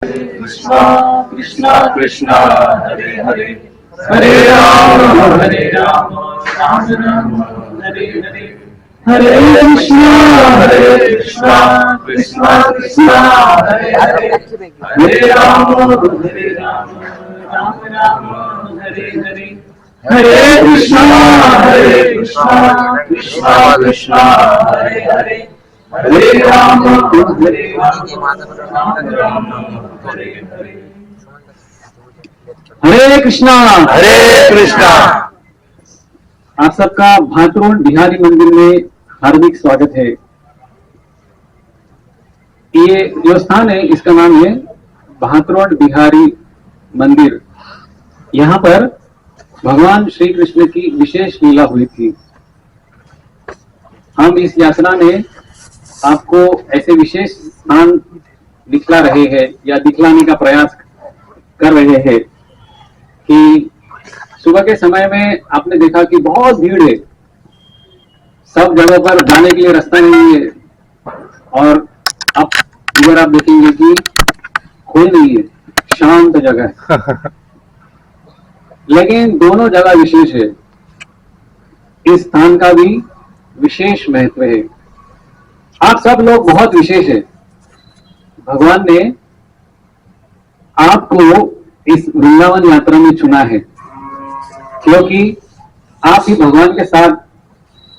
कृष्णा कृष्णा कृष्णा हरे हरे हरे राम राम राम हरे हरे हरे कृष्णा कृष्णा कृष्णा हरे हरे हरे राम राम राम हरे हरे हरे कृष्णा कृष्णा कृष्णा हरे हरे हरे राम राम हरे हरे हरे कृष्णा। हरे कृष्णा। आप सबका भातरोड बिहारी मंदिर में हार्दिक स्वागत है। ये जो स्थान है इसका नाम है भातरोड बिहारी मंदिर। यहाँ पर भगवान श्री कृष्ण की विशेष लीला हुई थी। हम इस यात्रा में आपको ऐसे विशेष स्थान दिखला रहे हैं या दिखलाने का प्रयास कर रहे हैं कि सुबह के समय में आपने देखा कि बहुत भीड़ है, सब जगहों पर जाने के लिए रास्ता नहीं है, और अब इधर आप देखेंगे कि कोई नहीं है, शांत जगह है। लेकिन दोनों जगह विशेष है। इस स्थान का भी विशेष महत्व है। आप सब लोग बहुत विशेष है। भगवान ने आपको इस वृंदावन यात्रा में चुना है क्योंकि आप ही भगवान के साथ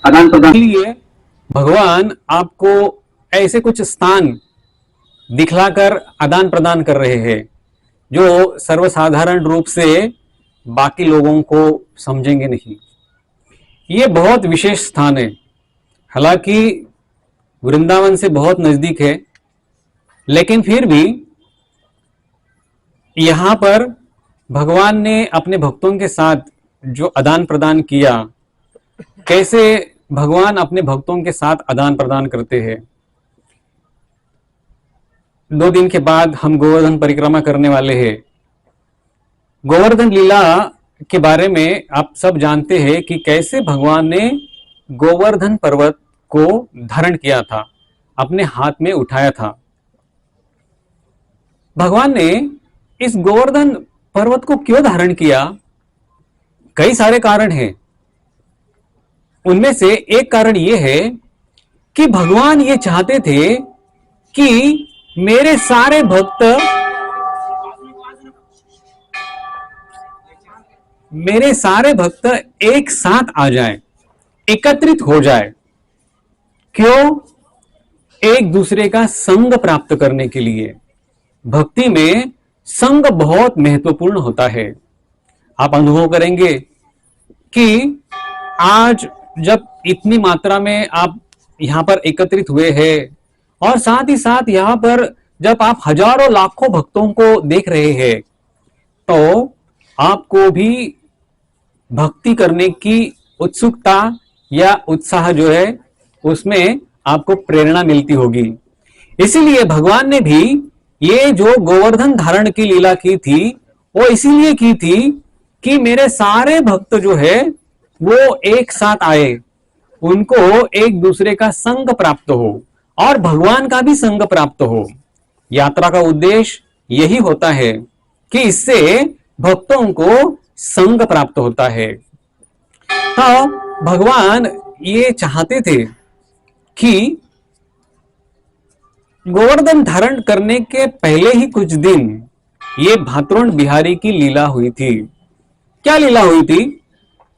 आदान प्रदान। इसलिए भगवान आपको ऐसे कुछ स्थान दिखलाकर आदान प्रदान कर रहे हैं जो सर्वसाधारण रूप से बाकी लोगों को समझेंगे नहीं। ये बहुत विशेष स्थान है। हालांकि वृंदावन से बहुत नजदीक है, लेकिन फिर भी यहां पर भगवान ने अपने भक्तों के साथ जो आदान प्रदान किया, कैसे भगवान अपने भक्तों के साथ आदान प्रदान करते हैं। 2 दिन के बाद हम गोवर्धन परिक्रमा करने वाले हैं। गोवर्धन लीला के बारे में आप सब जानते हैं कि कैसे भगवान ने गोवर्धन पर्वत को धारण किया था, अपने हाथ में उठाया था। भगवान ने इस गोवर्धन पर्वत को क्यों धारण किया? कई सारे कारण हैं। उनमें से एक कारण यह है कि भगवान ये चाहते थे कि मेरे सारे भक्त एक साथ आ जाएं, एकत्रित हो जाए। क्यों? एक दूसरे का संग प्राप्त करने के लिए। भक्ति में संग बहुत महत्वपूर्ण होता है। आप अनुभव करेंगे कि आज जब इतनी मात्रा में आप यहां पर एकत्रित हुए हैं, और साथ ही साथ यहां पर जब आप हजारों लाखों भक्तों को देख रहे हैं, तो आपको भी भक्ति करने की उत्सुकता या उत्साह जो है उसमें आपको प्रेरणा मिलती होगी। इसीलिए भगवान ने भी ये जो गोवर्धन धारण की लीला की थी वो इसीलिए की थी कि मेरे सारे भक्त जो है वो एक साथ आए, उनको एक दूसरे का संग प्राप्त हो और भगवान का भी संग प्राप्त हो। यात्रा का उद्देश्य यही होता है कि इससे भक्तों को संग प्राप्त होता है। तो भगवान ये चाहते थे कि गोवर्धन धारण करने के पहले ही कुछ दिन ये भातरोड बिहारी की लीला हुई थी। क्या लीला हुई थी?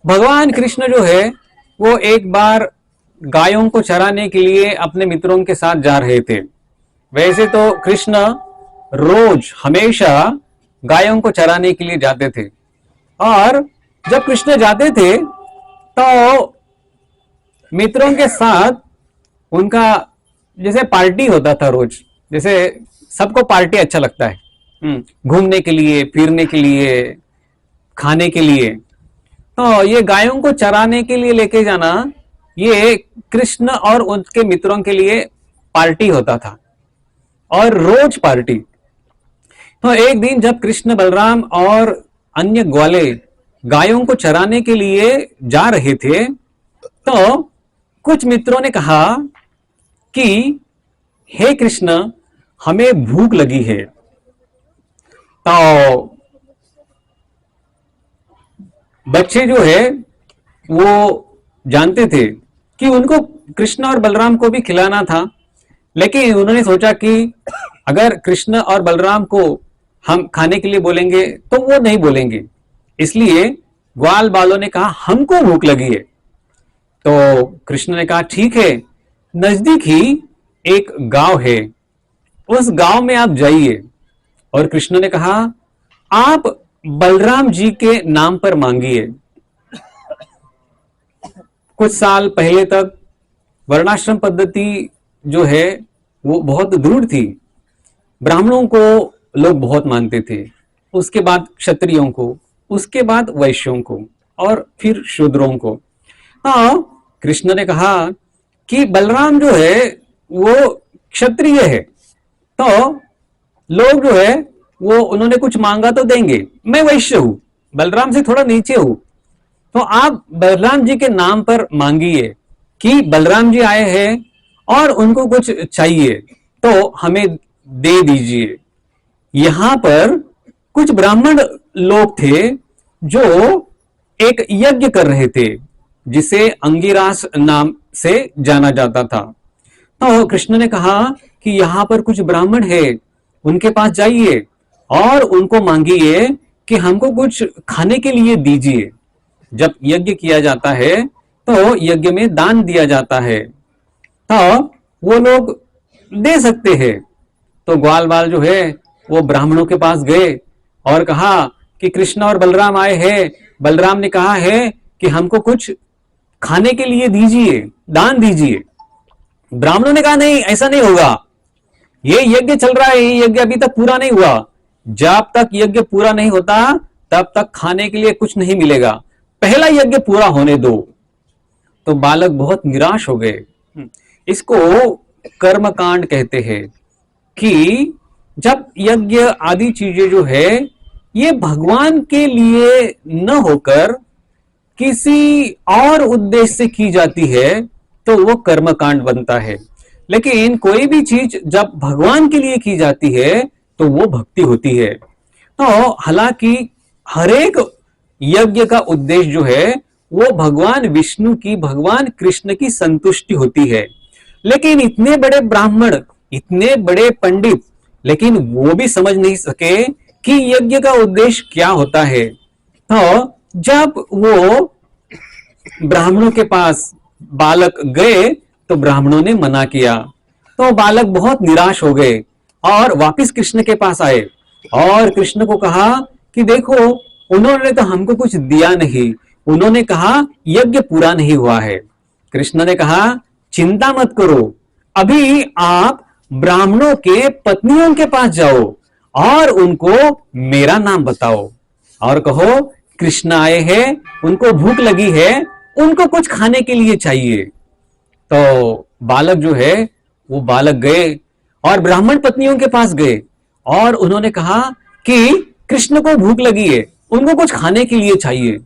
भगवान कृष्ण जो है वो एक बार गायों को चराने के लिए अपने मित्रों के साथ जा रहे थे। वैसे तो कृष्ण रोज हमेशा गायों को चराने के लिए जाते थे, और जब कृष्ण जाते थे तो मित्रों के साथ उनका जैसे पार्टी होता था रोज। जैसे सबको पार्टी अच्छा लगता है, घूमने के लिए, फिरने के लिए, खाने के लिए। तो ये गायों को चराने के लिए लेके जाना, ये कृष्ण और उनके मित्रों के लिए पार्टी होता था, और रोज पार्टी। तो एक दिन जब कृष्ण, बलराम और अन्य ग्वाले गायों को चराने के लिए जा रहे थे, तो कुछ मित्रों ने कहा कि हे कृष्ण, हमें भूख लगी है, तो बच्चे जो है वो जानते थे कि उनको कृष्ण और बलराम को भी खिलाना था, लेकिन उन्होंने सोचा कि अगर कृष्ण और बलराम को हम खाने के लिए बोलेंगे तो वो नहीं बोलेंगे, इसलिए ग्वाल बालों ने कहा हमको भूख लगी है। तो कृष्ण ने कहा ठीक है, नजदीक ही एक गांव है, उस गांव में आप जाइए। और कृष्ण ने कहा आप बलराम जी के नाम पर मांगिए। कुछ साल पहले तक वर्णाश्रम पद्धति जो है वो बहुत दृढ़ थी, ब्राह्मणों को लोग बहुत मानते थे, उसके बाद क्षत्रियों को, उसके बाद वैश्यों को और फिर शूद्रों को। हाँ, कृष्ण ने कहा कि बलराम जो है वो क्षत्रिय है, तो लोग जो है वो उन्होंने कुछ मांगा तो देंगे, मैं वैश्य हूं, बलराम से थोड़ा नीचे हूं, तो आप बलराम जी के नाम पर मांगिए कि बलराम जी आए हैं और उनको कुछ चाहिए तो हमें दे दीजिए। यहां पर कुछ ब्राह्मण लोग थे जो एक यज्ञ कर रहे थे जिसे अंगिरास नाम से जाना जाता था। तो कृष्ण ने कहा कि यहां पर कुछ ब्राह्मण है, उनके पास जाइए और उनको मांगिए कि हमको कुछ खाने के लिए दीजिए। जब यज्ञ किया जाता है तो यज्ञ में दान दिया जाता है, तो वो लोग दे सकते हैं। तो ग्वाल बाल जो है वो ब्राह्मणों के पास गए और कहा कि कृष्ण और बलराम आए हैं, बलराम ने कहा है कि हमको कुछ खाने के लिए दीजिए, दान दीजिए। ब्राह्मणों ने कहा नहीं, ऐसा नहीं होगा, ये यज्ञ चल रहा है, ये यज्ञ अभी तक पूरा नहीं हुआ, जब तक यज्ञ पूरा नहीं होता तब तक खाने के लिए कुछ नहीं मिलेगा, पहला यज्ञ पूरा होने दो। तो बालक बहुत निराश हो गए। इसको कर्मकांड कहते हैं कि जब यज्ञ आदि चीजें जो है ये भगवान के लिए न होकर किसी और उद्देश्य से की जाती है तो वो कर्मकांड बनता है, लेकिन कोई भी चीज जब भगवान के लिए की जाती है तो वो भक्ति होती है। तो हालांकि हरेक यज्ञ का उद्देश्य जो है वो भगवान विष्णु की, भगवान कृष्ण की संतुष्टि होती है, लेकिन इतने बड़े ब्राह्मण, इतने बड़े पंडित, लेकिन वो भी समझ नहीं सके कि यज्ञ का उद्देश्य क्या होता है। तो जब वो ब्राह्मणों के पास बालक गए तो ब्राह्मणों ने मना किया, तो बालक बहुत निराश हो गए और वापस कृष्ण के पास आए और कृष्ण को कहा कि देखो उन्होंने तो हमको कुछ दिया नहीं, उन्होंने कहा यज्ञ पूरा नहीं हुआ है। कृष्ण ने कहा चिंता मत करो, अभी आप ब्राह्मणों के पत्नियों के पास जाओ और उनको मेरा नाम बताओ और कहो कृष्ण आए हैं, उनको भूख लगी है, उनको कुछ खाने के लिए चाहिए। तो बालक जो है वो बालक गए और ब्राह्मण पत्नियों के पास गए और उन्होंने कहा कि कृष्ण को भूख लगी है, उनको कुछ खाने के लिए चाहिए।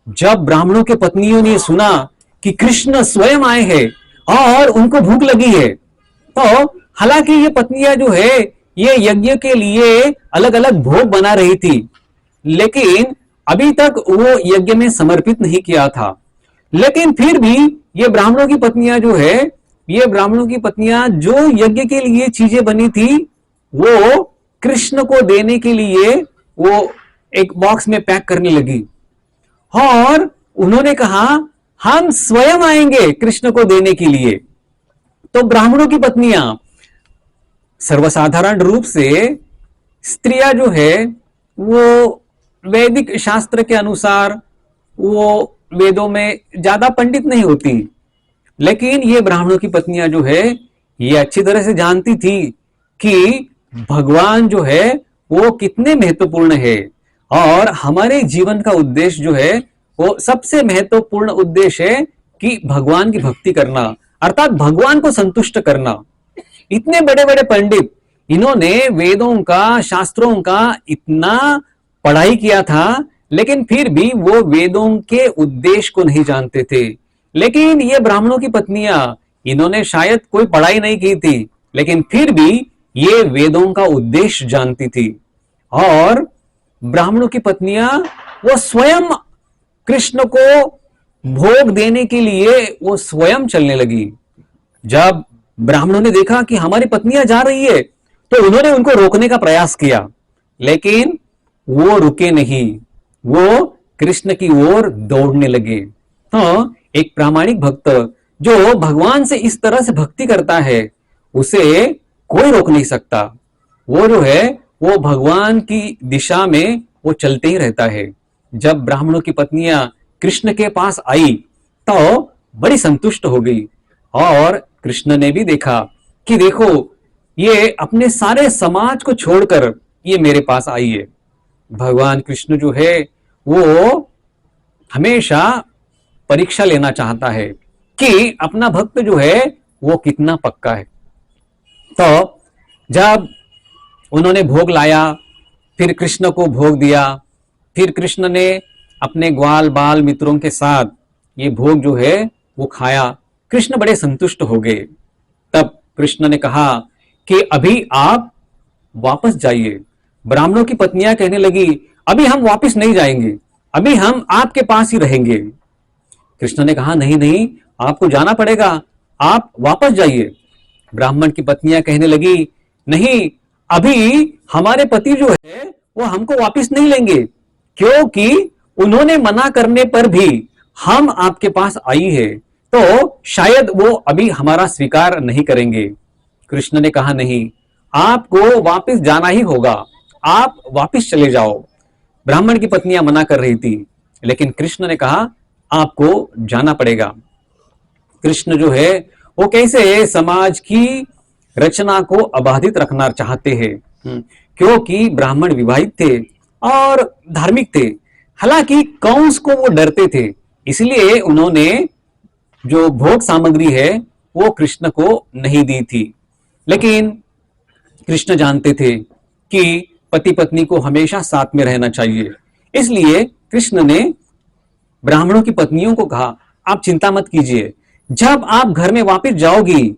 जब ब्राह्मणों के पत्नियों ने सुना कि कृष्ण स्वयं आए हैं और उनको भूख लगी है, तो हालांकि ये पत्नियां जो है ये यज्ञ के लिए अलग अलग भोग बना रही थी, लेकिन अभी तक वो यज्ञ में समर्पित नहीं किया था, लेकिन फिर भी ये ब्राह्मणों की पत्नियां जो है, ये ब्राह्मणों की पत्नियां जो यज्ञ के लिए चीजें बनी थी वो कृष्ण को देने के लिए वो एक बॉक्स में पैक करने लगी और उन्होंने कहा हम स्वयं आएंगे कृष्ण को देने के लिए। तो ब्राह्मणों की पत्नियां सर्वसाधारण रूप से स्त्रियां जो है वो वैदिक शास्त्र के अनुसार वो वेदों में ज्यादा पंडित नहीं होती, लेकिन ये ब्राह्मणों की पत्नियां जो है ये अच्छी तरह से जानती थी कि भगवान जो है वो कितने महत्वपूर्ण है और हमारे जीवन का उद्देश्य जो है वो सबसे महत्वपूर्ण उद्देश्य है कि भगवान की भक्ति करना, अर्थात भगवान को संतुष्ट करना। इतने बड़े बड़े पंडित, इन्होंने वेदों का, शास्त्रों का इतना पढ़ाई किया था, लेकिन फिर भी वो वेदों के उद्देश्य को नहीं जानते थे। लेकिन ये ब्राह्मणों की पत्नियां, इन्होंने शायद कोई पढ़ाई नहीं की थी, लेकिन फिर भी ये वेदों का उद्देश्य जानती थी और ब्राह्मणों की पत्नियां वो स्वयं कृष्ण को भोग देने के लिए वो स्वयं चलने लगी। जब ब्राह्मणों ने देखा कि हमारी पत्नियां जा रही है तो उन्होंने उनको रोकने का प्रयास किया, लेकिन वो रुके नहीं, वो कृष्ण की ओर दौड़ने लगे। हाँ, एक प्रामाणिक भक्त जो भगवान से इस तरह से भक्ति करता है उसे कोई रोक नहीं सकता। वो जो है वो भगवान की दिशा में वो चलते ही रहता है। जब ब्राह्मणों की पत्नियां कृष्ण के पास आई तो बड़ी संतुष्ट हो गई और कृष्ण ने भी देखा कि देखो ये अपने सारे समाज को छोड़कर ये मेरे पास आई है। भगवान कृष्ण जो है वो हमेशा परीक्षा लेना चाहता है कि अपना भक्त जो है वो कितना पक्का है। तो जब उन्होंने भोग लाया, फिर कृष्ण को भोग दिया, फिर कृष्ण ने अपने ग्वाल बाल मित्रों के साथ ये भोग जो है वो खाया। कृष्ण बड़े संतुष्ट हो गए। तब कृष्ण ने कहा कि अभी आप वापस जाइए। ब्राह्मणों की पत्नियां कहने लगी, अभी हम वापस नहीं जाएंगे, अभी हम आपके पास ही रहेंगे। कृष्ण ने कहा, नहीं नहीं, आपको जाना पड़ेगा, आप वापस जाइए। ब्राह्मण की पत्नियां कहने लगी, नहीं, अभी हमारे पति जो है वो हमको वापस नहीं लेंगे, क्योंकि उन्होंने मना करने पर भी हम आपके पास आई है, तो शायद वो अभी हमारा स्वीकार नहीं करेंगे। कृष्ण ने कहा, नहीं, आपको वापस जाना ही होगा, आप वापस चले जाओ। ब्राह्मण की पत्नियां मना कर रही थी, लेकिन कृष्ण ने कहा आपको जाना पड़ेगा। कृष्ण जो है वो कैसे समाज की रचना को अबाधित रखना चाहते हैं, क्योंकि ब्राह्मण विवाहित थे और धार्मिक थे। हालांकि कंस को वो डरते थे, इसलिए उन्होंने जो भोग सामग्री है वो कृष्ण को नहीं दी थी। लेकिन कृष्ण जानते थे कि पति पत्नी को हमेशा साथ में रहना चाहिए, इसलिए कृष्ण ने ब्राह्मणों की पत्नियों को कहा, आप चिंता मत कीजिए, जब आप घर में वापस जाओगी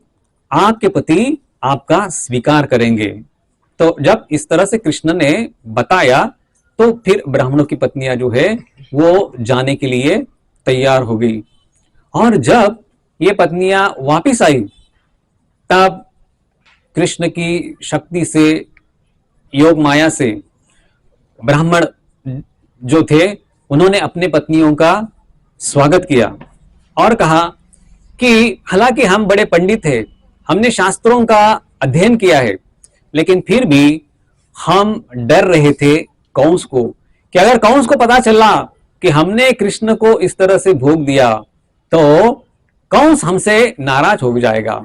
आपके पति आपका स्वीकार करेंगे। तो जब इस तरह से कृष्ण ने बताया तो फिर ब्राह्मणों की पत्नियां जो है वो जाने के लिए तैयार हो गई। और जब ये पत्नियां वापस आई तब कृष्ण की शक्ति से, योग माया से ब्राह्मण जो थे उन्होंने अपने पत्नियों का स्वागत किया और कहा कि हालांकि हम बड़े पंडित हैं, हमने शास्त्रों का अध्ययन किया है, लेकिन फिर भी हम डर रहे थे कंस को, कि अगर कंस को पता चला कि हमने कृष्ण को इस तरह से भोग दिया तो कंस हमसे नाराज हो जाएगा।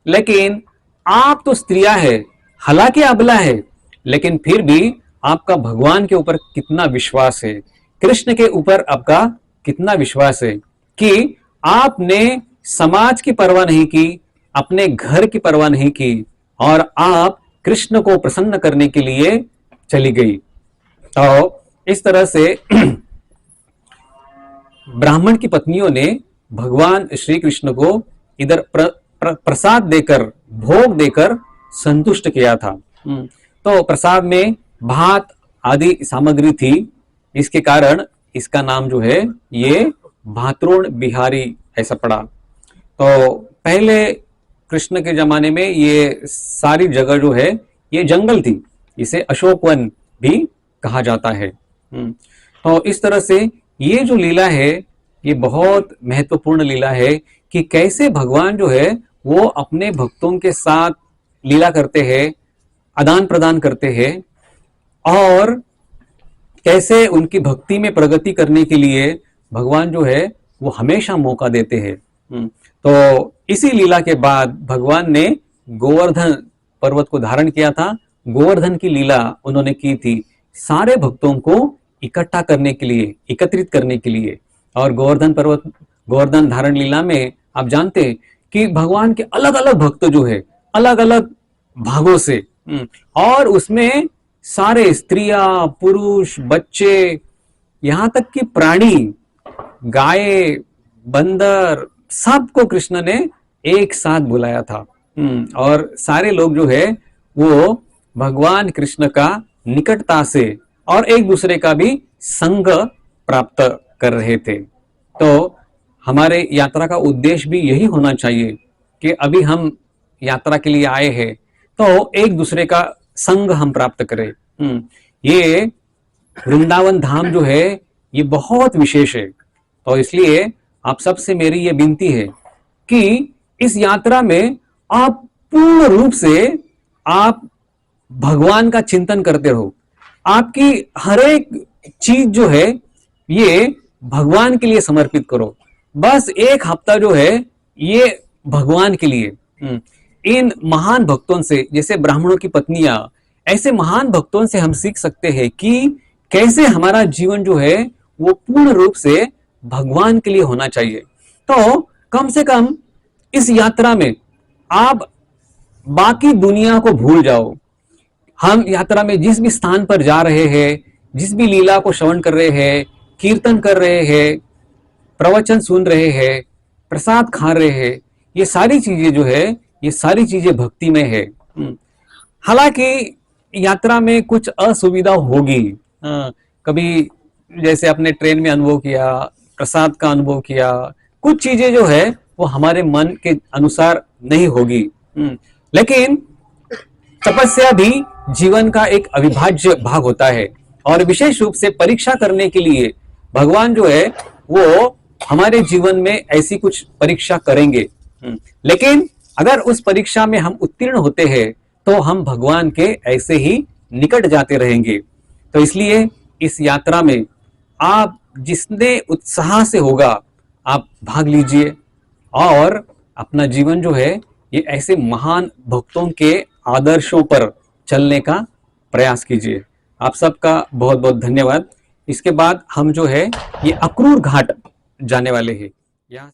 लेकिन आप तो स्त्रियां हैं, हालांकि अबला है, लेकिन फिर भी आपका भगवान के ऊपर कितना विश्वास है, कृष्ण के ऊपर आपका कितना विश्वास है कि आपने समाज की परवाह नहीं की, अपने घर की परवाह नहीं की और आप कृष्ण को प्रसन्न करने के लिए चली गई। तो इस तरह से ब्राह्मण की पत्नियों ने भगवान श्री कृष्ण को इधर प्रसाद देकर, भोग देकर संतुष्ट किया था। तो प्रसाद में भात आदि सामग्री थी, इसके कारण इसका नाम जो है ये भातृण बिहारी ऐसा पड़ा। तो पहले कृष्ण के जमाने में ये सारी जगह जो है ये जंगल थी, इसे अशोक वन भी कहा जाता है। तो इस तरह से ये जो लीला है ये बहुत महत्वपूर्ण लीला है कि कैसे भगवान जो है वो अपने भक्तों के साथ लीला करते हैं, आदान प्रदान करते हैं और कैसे उनकी भक्ति में प्रगति करने के लिए भगवान जो है वो हमेशा मौका देते हैं। तो इसी लीला के बाद भगवान ने गोवर्धन पर्वत को धारण किया था, गोवर्धन की लीला उन्होंने की थी सारे भक्तों को इकट्ठा करने के लिए, एकत्रित करने के लिए। और गोवर्धन पर्वत, गोवर्धन धारण लीला में आप जानते हैं कि भगवान के अलग अलग भक्त जो है अलग अलग भागों से, और उसमें सारे स्त्रियां, पुरुष, बच्चे, यहां तक कि प्राणी, गाय, बंदर, सबको कृष्ण ने एक साथ बुलाया था। और सारे लोग जो है वो भगवान कृष्ण का निकटता से और एक दूसरे का भी संग प्राप्त कर रहे थे। तो हमारे यात्रा का उद्देश्य भी यही होना चाहिए कि अभी हम यात्रा के लिए आए हैं तो एक दूसरे का संग हम प्राप्त करें। ये वृंदावन धाम जो है ये बहुत विशेष है। तो इसलिए आप सबसे मेरी ये विनती है कि इस यात्रा में आप पूर्ण रूप से आप भगवान का चिंतन करते रहो। आपकी हर एक चीज जो है ये भगवान के लिए समर्पित करो। बस एक हफ्ता जो है ये भगवान के लिए। इन महान भक्तों से, जैसे ब्राह्मणों की पत्नियां, ऐसे महान भक्तों से हम सीख सकते हैं कि कैसे हमारा जीवन जो है वो पूर्ण रूप से भगवान के लिए होना चाहिए। तो कम से कम इस यात्रा में आप बाकी दुनिया को भूल जाओ। हम यात्रा में जिस भी स्थान पर जा रहे हैं, जिस भी लीला को श्रवण कर रहे हैं, कीर्तन कर रहे हैं, प्रवचन सुन रहे हैं, प्रसाद खा रहे हैं, ये सारी चीजें जो है ये सारी चीजें भक्ति में है। हालांकि यात्रा में कुछ असुविधा होगी। कभी जैसे अपने ट्रेन में अनुभव किया, प्रसाद का अनुभव किया, कुछ चीजें जो है वो हमारे मन के अनुसार नहीं होगी। लेकिन तपस्या भी जीवन का एक अविभाज्य भाग होता है और विशेष रूप से परीक्षा करने के लिए भगवान जो है वो हमारे जीवन में ऐसी कुछ परीक्षा करेंगे। लेकिन अगर उस परीक्षा में हम उत्तीर्ण होते हैं तो हम भगवान के ऐसे ही निकट जाते रहेंगे। तो इसलिए इस यात्रा में आप जितने उत्साह से होगा आप भाग लीजिए और अपना जीवन जो है ये ऐसे महान भक्तों के आदर्शों पर चलने का प्रयास कीजिए। आप सबका बहुत बहुत धन्यवाद। इसके बाद हम जो है ये अक्रूर घाट जाने वाले हैं। यहाँ